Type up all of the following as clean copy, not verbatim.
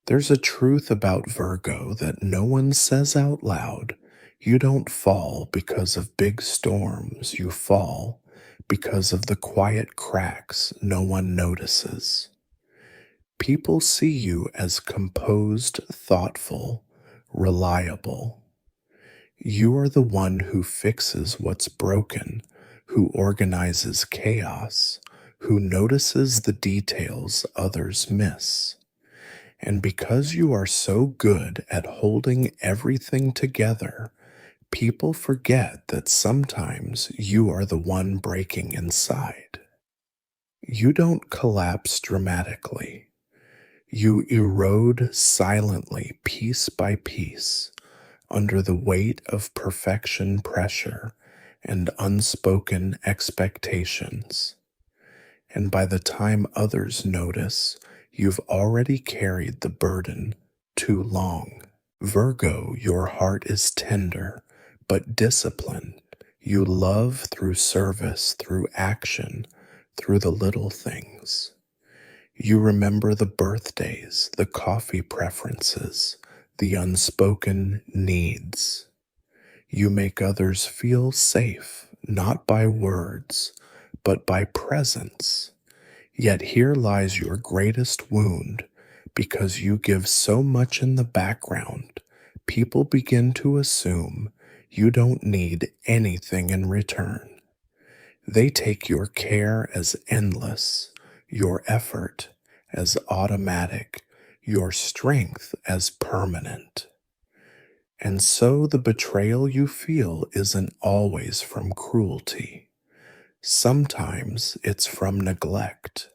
There's a truth about Virgo that no one says out loud. You don't fall because of big storms, you fall because of the quiet cracks no one notices. People see you as composed, thoughtful, reliable. You are the one who fixes what's broken, who organizes chaos, who notices the details others miss. And because you are so good at holding everything together, people forget that sometimes you are the one breaking inside. You don't collapse dramatically. You erode silently, piece by piece, under the weight of perfection pressure and unspoken expectations. And by the time others notice, you've already carried the burden too long. Virgo, your heart is tender, but disciplined. You love through service, through action, through the little things. You remember the birthdays, the coffee preferences, the unspoken needs. You make others feel safe, not by words, but by presence. Yet here lies your greatest wound, because you give so much in the background, people begin to assume you don't need anything in return. They take your care as endless, your effort as automatic, your strength as permanent. And so the betrayal you feel isn't always from cruelty. Sometimes it's from neglect,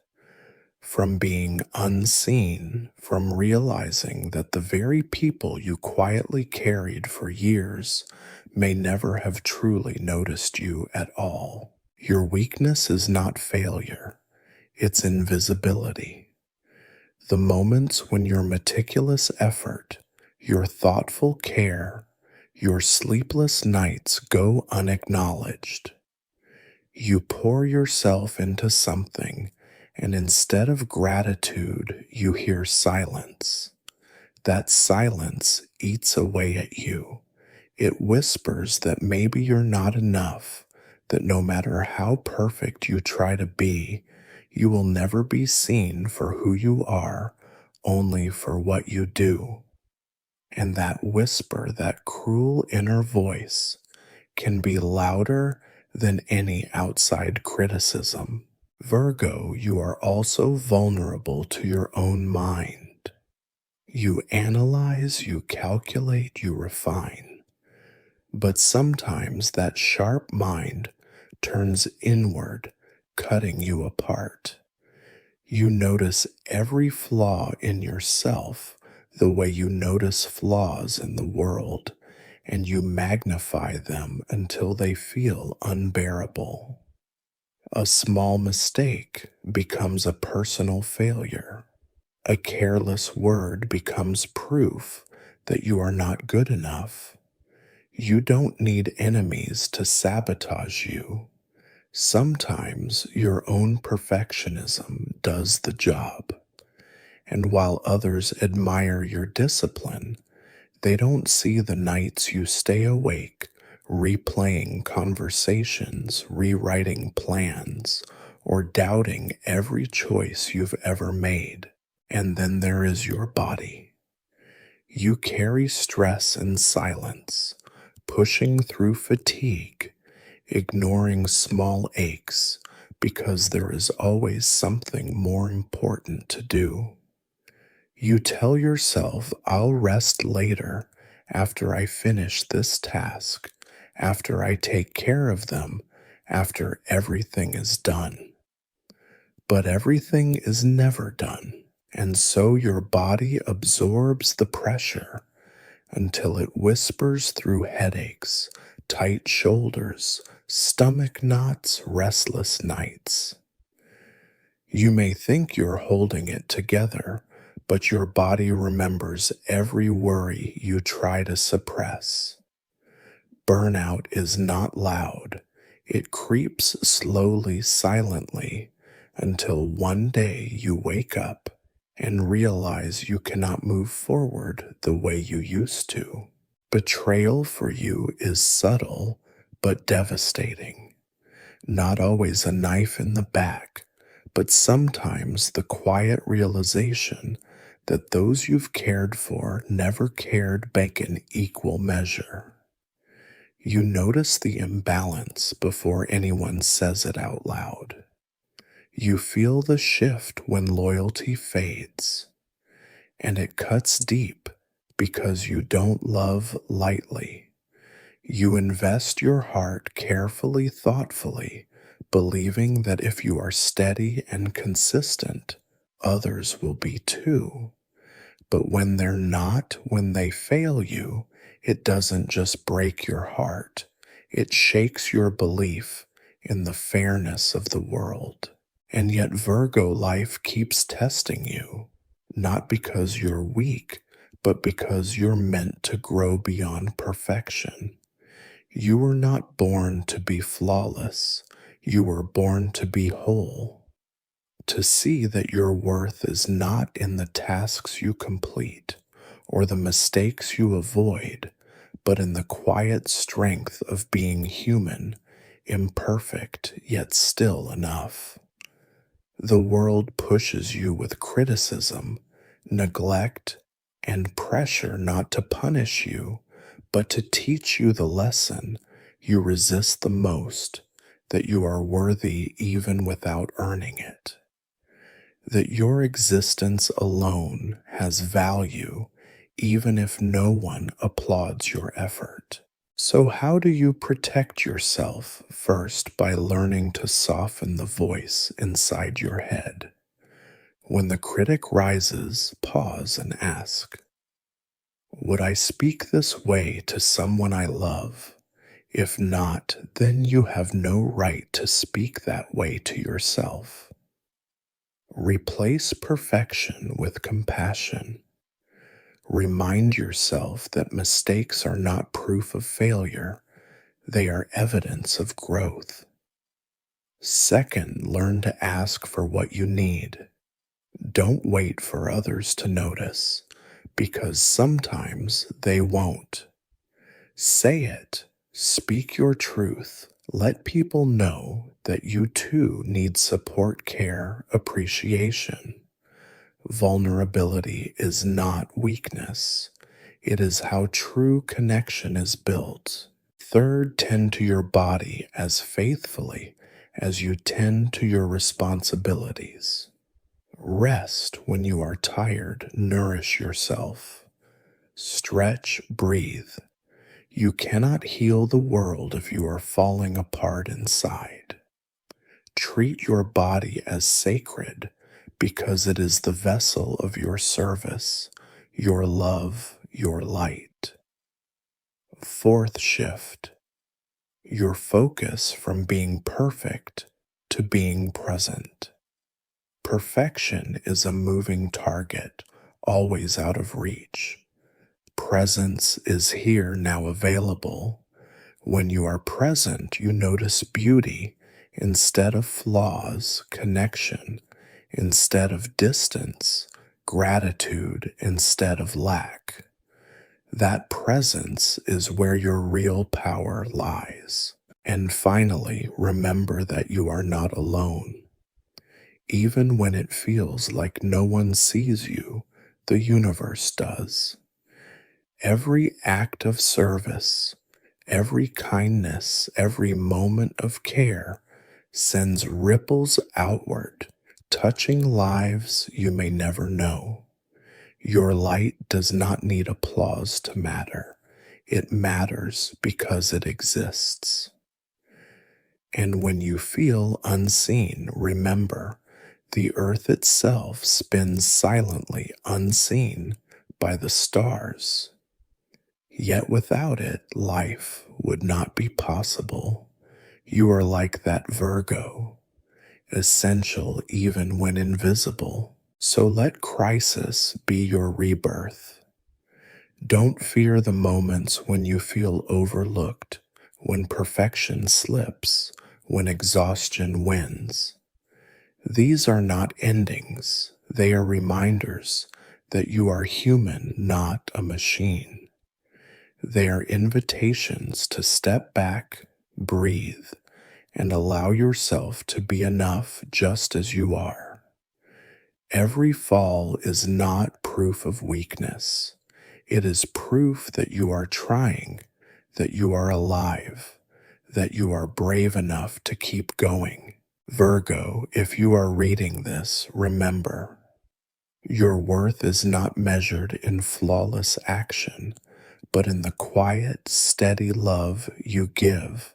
from being unseen, from realizing that the very people you quietly carried for years may never have truly noticed you at all. Your weakness is not failure, it's invisibility. The moments when your meticulous effort, your thoughtful care, your sleepless nights go unacknowledged. You pour yourself into something, and instead of gratitude, you hear silence. That silence eats away at you. It whispers that maybe you're not enough, that no matter how perfect you try to be, you will never be seen for who you are, only for what you do. And that whisper, that cruel inner voice, can be louder than any outside criticism. Virgo, you are also vulnerable to your own mind. You analyze, you calculate, you refine. But sometimes that sharp mind turns inward, cutting you apart. You notice every flaw in yourself the way you notice flaws in the world, and you magnify them until they feel unbearable. A small mistake becomes a personal failure. A careless word becomes proof that you are not good enough. You don't need enemies to sabotage you. Sometimes your own perfectionism does the job. And while others admire your discipline, they don't see the nights you stay awake, replaying conversations, rewriting plans, or doubting every choice you've ever made. And then there is your body. You carry stress in silence, pushing through fatigue, ignoring small aches, because there is always something more important to do. You tell yourself, I'll rest later after I finish this task, after I take care of them, after everything is done. But everything is never done, and so your body absorbs the pressure until it whispers through headaches, tight shoulders, stomach knots, restless nights. You may think you're holding it together, but your body remembers every worry you try to suppress. Burnout is not loud. It creeps slowly, silently, until one day you wake up and realize you cannot move forward the way you used to. Betrayal for you is subtle but devastating. Not always a knife in the back, but sometimes the quiet realization that those you've cared for never cared back in equal measure. You notice the imbalance before anyone says it out loud. You feel the shift when loyalty fades, and it cuts deep because you don't love lightly. You invest your heart carefully, thoughtfully, believing that if you are steady and consistent, others will be too. But when they're not, when they fail you, it doesn't just break your heart, it shakes your belief in the fairness of the world. And yet, Virgo life keeps testing you, not because you're weak, but because you're meant to grow beyond perfection. You were not born to be flawless, you were born to be whole. To see that your worth is not in the tasks you complete or the mistakes you avoid, but in the quiet strength of being human, imperfect yet still enough. The world pushes you with criticism, neglect, and pressure not to punish you, but to teach you the lesson you resist the most, that you are worthy even without earning it. That your existence alone has value even if no one applauds your effort. So, how do you protect yourself? First, by learning to soften the voice inside your head. When the critic rises, pause and ask, would I speak this way to someone I love? If not, then you have no right to speak that way to yourself. Replace perfection with compassion. Remind yourself that mistakes are not proof of failure, they are evidence of growth. Second, learn to ask for what you need. Don't wait for others to notice, because sometimes they won't. Say it, speak your truth, let people know that you too need support, care, appreciation. Vulnerability is not weakness. It is how true connection is built. Third, tend to your body as faithfully as you tend to your responsibilities. Rest when you are tired, nourish yourself. Stretch, breathe. You cannot heal the world if you are falling apart inside. Treat your body as sacred because it is the vessel of your service, your love, your light. Fourth shift, your focus from being perfect to being present. Perfection is a moving target, always out of reach. Presence is here now available. When you are present, you notice beauty instead of flaws, connection instead of distance, gratitude instead of lack. That presence is where your real power lies. And finally, remember that you are not alone. Even when it feels like no one sees you, the universe does. Every act of service, every kindness, every moment of care sends ripples outward, touching lives you may never know. Your light does not need applause to matter. It matters because it exists. And when you feel unseen, remember, the earth itself spins silently unseen by the stars. Yet without it, life would not be possible. You are like that Virgo, essential even when invisible. So let crisis be your rebirth. Don't fear the moments when you feel overlooked, when perfection slips, when exhaustion wins. These are not endings, They are reminders that you are human, not a machine. They are invitations to step back, breathe, and allow yourself to be enough just as you are. Every fall is not proof of weakness. It is proof that you are trying, that you are alive, that you are brave enough to keep going. Virgo, if you are reading this, remember, your worth is not measured in flawless action, but in the quiet, steady love you give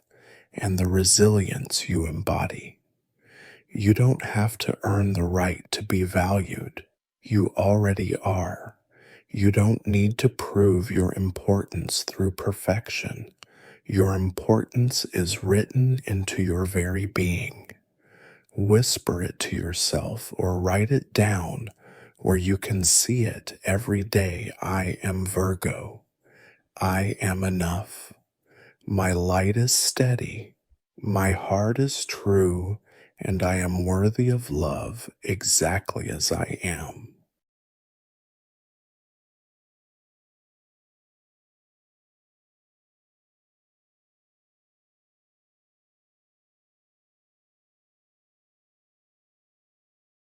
and the resilience you embody. You don't have to earn the right to be valued. You already are. You don't need to prove your importance through perfection. Your importance is written into your very being. Whisper it to yourself or write it down where you can see it every day. I am Virgo. I am enough. My light is steady. My heart is true, and I am worthy of love exactly as I am.